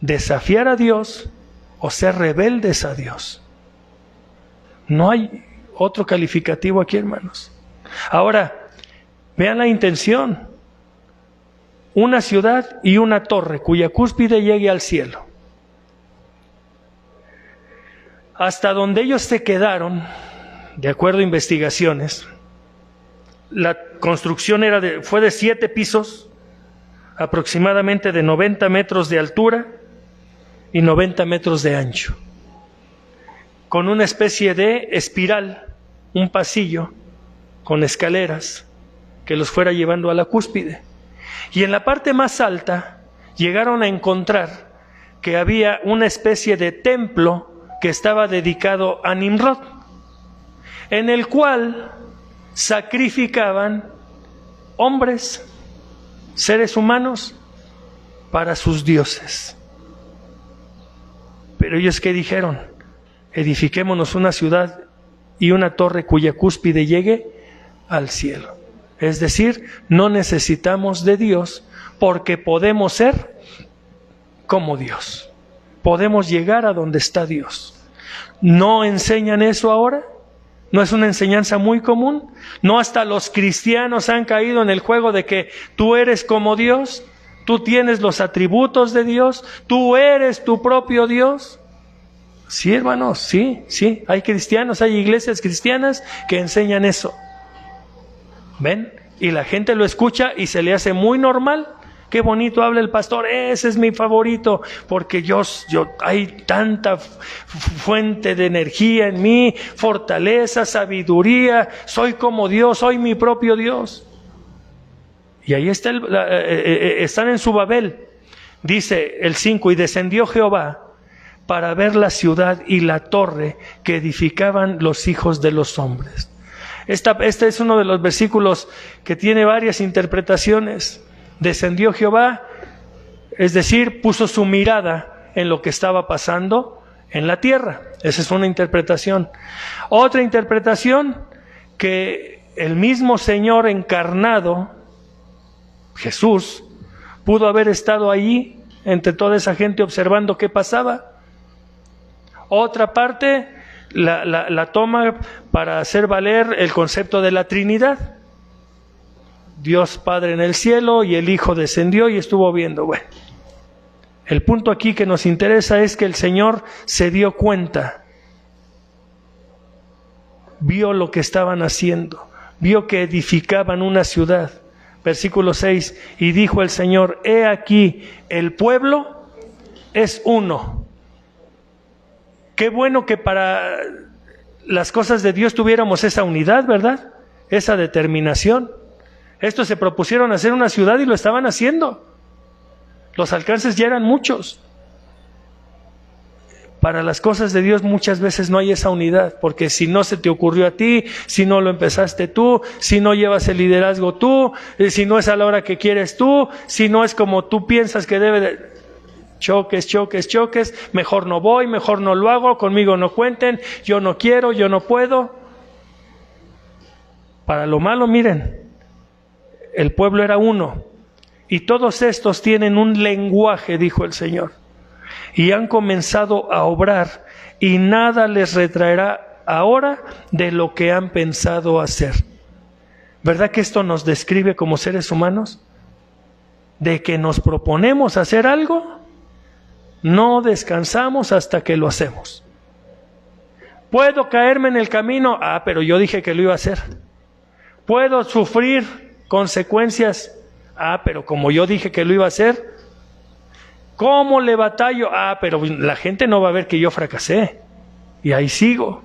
desafiar a Dios o ser rebeldes a Dios. No hay otro calificativo aquí, hermanos. Ahora, vean la intención. Una ciudad y una torre cuya cúspide llegue al cielo. Hasta donde ellos se quedaron, de acuerdo a investigaciones, la construcción fue de 7 pisos, aproximadamente de 90 metros de altura y 90 metros de ancho, con una especie de espiral, un pasillo con escaleras que los fuera llevando a la cúspide. Y en la parte más alta llegaron a encontrar que había una especie de templo que estaba dedicado a Nimrod, en el cual sacrificaban hombres, seres humanos, para sus dioses. Pero ellos, ¿qué dijeron? Edifiquémonos una ciudad y una torre cuya cúspide llegue al cielo. Es decir, no necesitamos de Dios porque podemos ser como Dios. Podemos llegar a donde está Dios. ¿No enseñan eso ahora? ¿No es una enseñanza muy común? ¿No hasta los cristianos han caído en el juego de que tú eres como Dios? ¿Tú tienes los atributos de Dios? ¿Tú eres tu propio Dios? Sí, hermanos, sí. Hay cristianos, hay iglesias cristianas que enseñan eso. ¿Ven? Y la gente lo escucha y se le hace muy normal. Qué bonito habla el pastor, ese es mi favorito, porque hay tanta fuente de energía en mí, fortaleza, sabiduría, soy como Dios, soy mi propio Dios. Y ahí está están en su Babel. Dice el 5, y descendió Jehová para ver la ciudad y la torre que edificaban los hijos de los hombres. Este es uno de los versículos que tiene varias interpretaciones. Descendió Jehová, es decir, puso su mirada en lo que estaba pasando en la tierra. Esa es una interpretación. Otra interpretación, que el mismo Señor encarnado, Jesús, pudo haber estado allí entre toda esa gente observando qué pasaba. Otra parte la toma para hacer valer el concepto de la Trinidad. Dios Padre en el cielo y el Hijo descendió y estuvo viendo. Bueno, el punto aquí que nos interesa es que el Señor se dio cuenta, vio lo que estaban haciendo, vio que edificaban una ciudad versículo 6, y dijo el Señor, he aquí, el pueblo es uno. Qué bueno que para las cosas de Dios tuviéramos esa unidad, ¿verdad? Esa determinación. Estos se propusieron hacer una ciudad y lo estaban haciendo. Los alcances ya eran muchos. Para las cosas de Dios muchas veces no hay esa unidad, porque si no se te ocurrió a ti, si no lo empezaste tú, si no llevas el liderazgo tú, si no es a la hora que quieres tú, si no es como tú piensas que debe de... Choques, mejor no voy, mejor no lo hago, conmigo no cuenten, yo no quiero, yo no puedo. Para lo malo, miren, el pueblo era uno, y todos estos tienen un lenguaje, dijo el Señor. Y han comenzado a obrar, y nada les retraerá ahora de lo que han pensado hacer. ¿Verdad que esto nos describe como seres humanos? De que nos proponemos hacer algo, no descansamos hasta que lo hacemos. ¿Puedo caerme en el camino? Pero yo dije que lo iba a hacer. ¿Puedo sufrir consecuencias? Pero como yo dije que lo iba a hacer. ¿Cómo le batallo? Pero la gente no va a ver que yo fracasé. Y ahí sigo.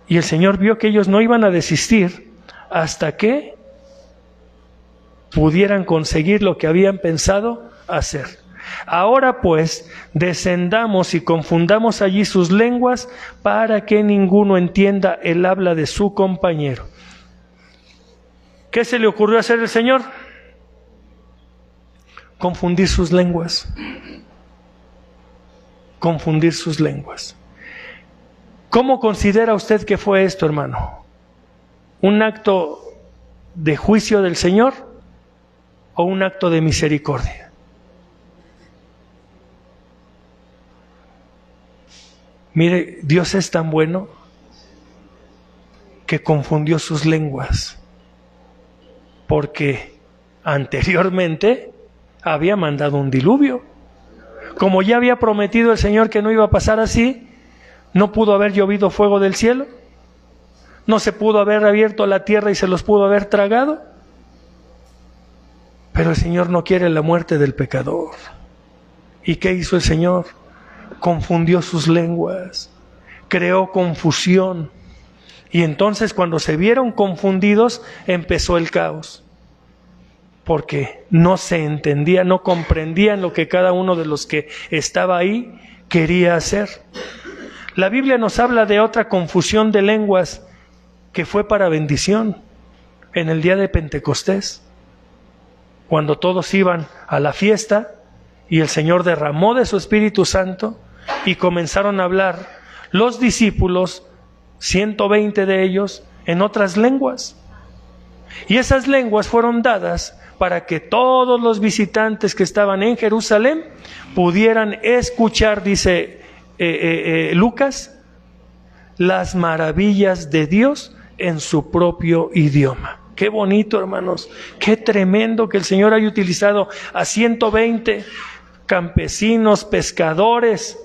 Y el Señor vio que ellos no iban a desistir hasta que pudieran conseguir lo que habían pensado hacer. Ahora pues, descendamos y confundamos allí sus lenguas para que ninguno entienda el habla de su compañero. ¿Qué se le ocurrió hacer el Señor? Confundir sus lenguas. Confundir sus lenguas. ¿Cómo considera usted que fue esto, hermano? ¿Un acto de juicio del Señor o un acto de misericordia? Mire, Dios es tan bueno que confundió sus lenguas, porque anteriormente había mandado un diluvio. Como ya había prometido el Señor que no iba a pasar así, no pudo haber llovido fuego del cielo, no se pudo haber abierto la tierra y se los pudo haber tragado. Pero el Señor no quiere la muerte del pecador. ¿Y qué hizo el Señor? Confundió sus lenguas, creó confusión. Y entonces cuando se vieron confundidos, empezó el caos. Porque no se entendía, no comprendían lo que cada uno de los que estaba ahí quería hacer. La Biblia nos habla de otra confusión de lenguas que fue para bendición en el día de Pentecostés, cuando todos iban a la fiesta y el Señor derramó de su Espíritu Santo y comenzaron a hablar los discípulos, 120 de ellos, en otras lenguas. Y esas lenguas fueron dadas para que todos los visitantes que estaban en Jerusalén pudieran escuchar, dice Lucas, las maravillas de Dios en su propio idioma. Qué bonito, hermanos, qué tremendo que el Señor haya utilizado a 120 campesinos, pescadores,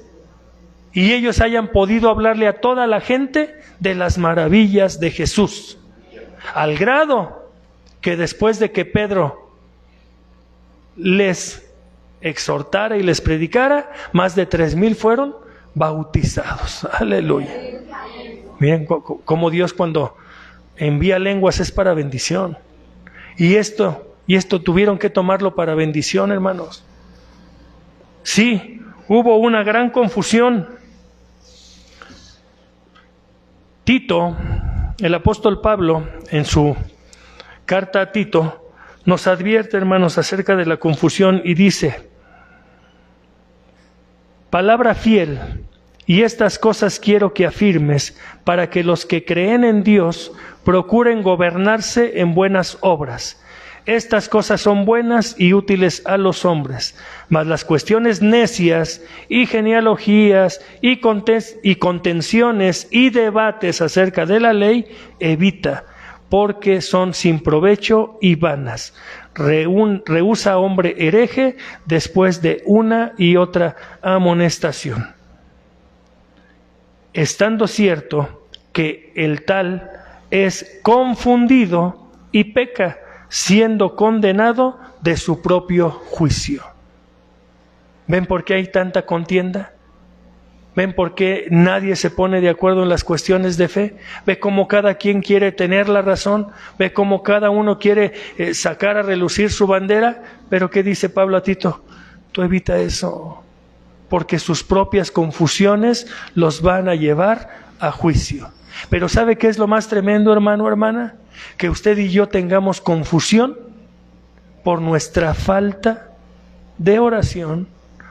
y ellos hayan podido hablarle a toda la gente de las maravillas de Jesús, al grado que después de que Pedro les exhortara y les predicara, más de 3,000 fueron bautizados. Aleluya. Miren cómo Dios cuando envía lenguas es para bendición. Y esto tuvieron que tomarlo para bendición, hermanos. Sí, hubo una gran confusión. Tito, el apóstol Pablo, en su carta a Tito, nos advierte, hermanos, acerca de la confusión y dice: palabra fiel, y estas cosas quiero que afirmes, para que los que creen en Dios procuren gobernarse en buenas obras. Estas cosas son buenas y útiles a los hombres, mas las cuestiones necias y genealogías y contenciones y debates acerca de la ley evita, porque son sin provecho y vanas. Rehúsa hombre hereje después de una y otra amonestación, estando cierto que el tal es confundido y peca, siendo condenado de su propio juicio. ¿Ven por qué hay tanta contienda? ¿Ven por qué nadie se pone de acuerdo en las cuestiones de fe? ¿Ve cómo cada quien quiere tener la razón? ¿Ve cómo cada uno quiere sacar a relucir su bandera? Pero ¿qué dice Pablo a Tito? Tú evita eso, porque sus propias confusiones los van a llevar a juicio. Pero ¿sabe qué es lo más tremendo, hermano, hermana? Que usted y yo tengamos confusión por nuestra falta de oración,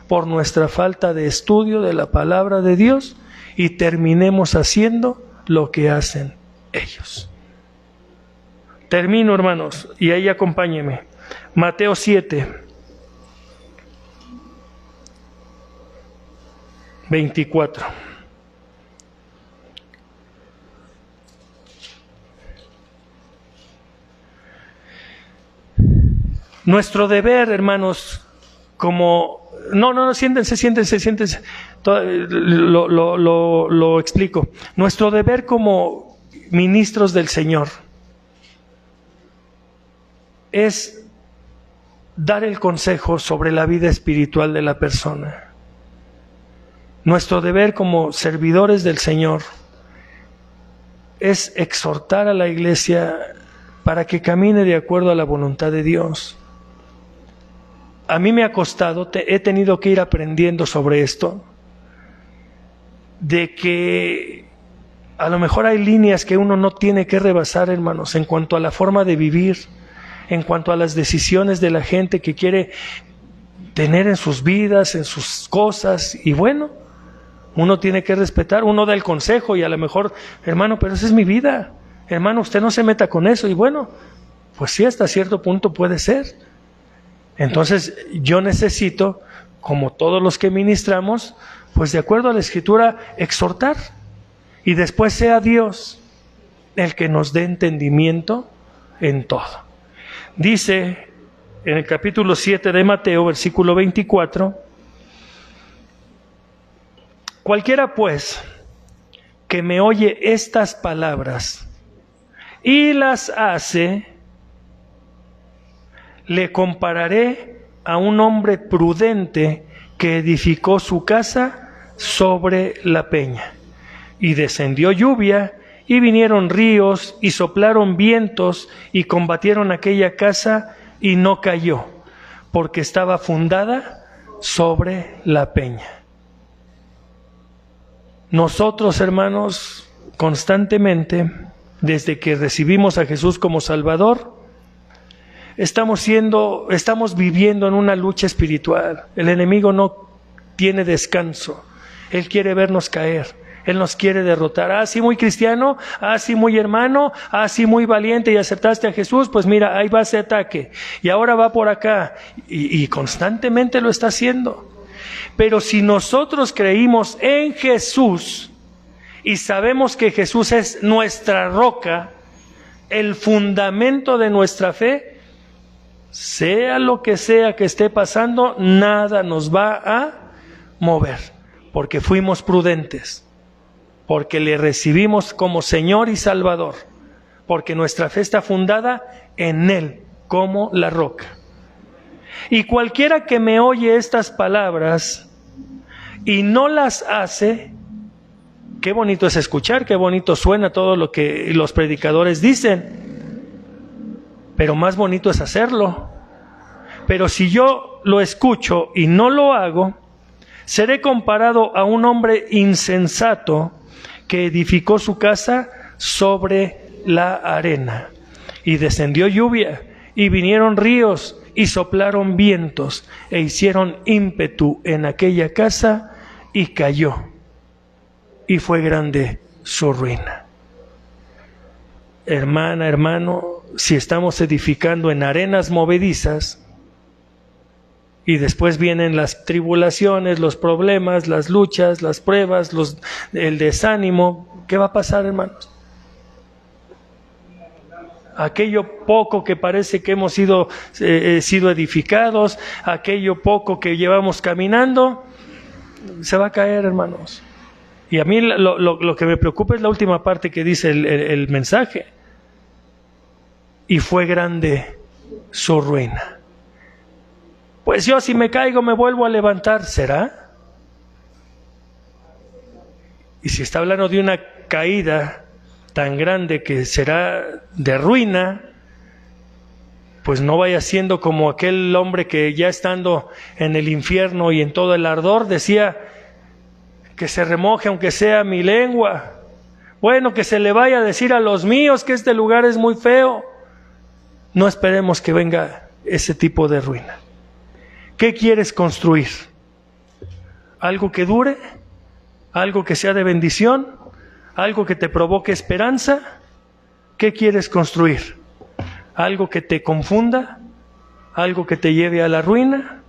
por nuestra falta de estudio de la palabra de Dios, y terminemos haciendo lo que hacen ellos. Termino, hermanos, y ahí acompáñeme. Mateo 7, 24. Nuestro deber, hermanos, como... No, siéntense. Lo explico. Nuestro deber como ministros del Señor es dar el consejo sobre la vida espiritual de la persona. Nuestro deber como servidores del Señor es exhortar a la iglesia para que camine de acuerdo a la voluntad de Dios. A mí me ha costado, he tenido que ir aprendiendo sobre esto, de que a lo mejor hay líneas que uno no tiene que rebasar, hermanos, en cuanto a la forma de vivir, en cuanto a las decisiones de la gente que quiere tener en sus vidas, en sus cosas, y bueno, uno tiene que respetar, uno da el consejo y a lo mejor, hermano, pero esa es mi vida, hermano, usted no se meta con eso, y bueno, pues sí, hasta cierto punto puede ser. Entonces yo necesito, como todos los que ministramos, pues de acuerdo a la Escritura, exhortar, y después sea Dios el que nos dé entendimiento en todo. Dice en el capítulo 7 de Mateo, versículo 24, cualquiera pues que me oye estas palabras y las hace, le compararé a un hombre prudente que edificó su casa sobre la peña. Y descendió lluvia, y vinieron ríos, y soplaron vientos, y combatieron aquella casa, y no cayó, porque estaba fundada sobre la peña. Nosotros, hermanos, constantemente, desde que recibimos a Jesús como Salvador, estamos viviendo en una lucha espiritual. El enemigo no tiene descanso. Él quiere vernos caer. Él nos quiere derrotar. Ah, sí, muy cristiano. Ah, sí, muy hermano. Ah, sí, muy valiente y aceptaste a Jesús. Pues mira, ahí va ese ataque. Y ahora va por acá. Y constantemente lo está haciendo. Pero si nosotros creímos en Jesús y sabemos que Jesús es nuestra roca, el fundamento de nuestra fe, sea lo que sea que esté pasando, nada nos va a mover, porque fuimos prudentes, porque le recibimos como Señor y Salvador, porque nuestra fe está fundada en Él como la roca. Y cualquiera que me oye estas palabras y no las hace, qué bonito es escuchar, qué bonito suena todo lo que los predicadores dicen, pero más bonito es hacerlo. Pero si yo lo escucho y no lo hago, seré comparado a un hombre insensato que edificó su casa sobre la arena. Y descendió lluvia, y vinieron ríos, y soplaron vientos, e hicieron ímpetu en aquella casa, y cayó, y fue grande su ruina. Hermana, hermano, si estamos edificando en arenas movedizas, y después vienen las tribulaciones, los problemas, las luchas, las pruebas, el desánimo, ¿qué va a pasar, hermanos? Aquello poco que parece que hemos sido edificados, aquello poco que llevamos caminando, se va a caer, hermanos. Y a mí lo que me preocupa es la última parte que dice el mensaje. y fue grande su ruina. Pues yo si me caigo me vuelvo a levantar, ¿será? Y si está hablando de una caída tan grande que será de ruina, pues no vaya siendo como aquel hombre que ya estando en el infierno y en todo el ardor decía: que se remoje aunque sea mi lengua. Bueno, que se le vaya a decir a los míos que este lugar es muy feo. No esperemos que venga ese tipo de ruina. ¿Qué quieres construir? ¿Algo que dure? ¿Algo que sea de bendición? ¿Algo que te provoque esperanza? ¿Qué quieres construir? ¿Algo que te confunda? ¿Algo que te lleve a la ruina?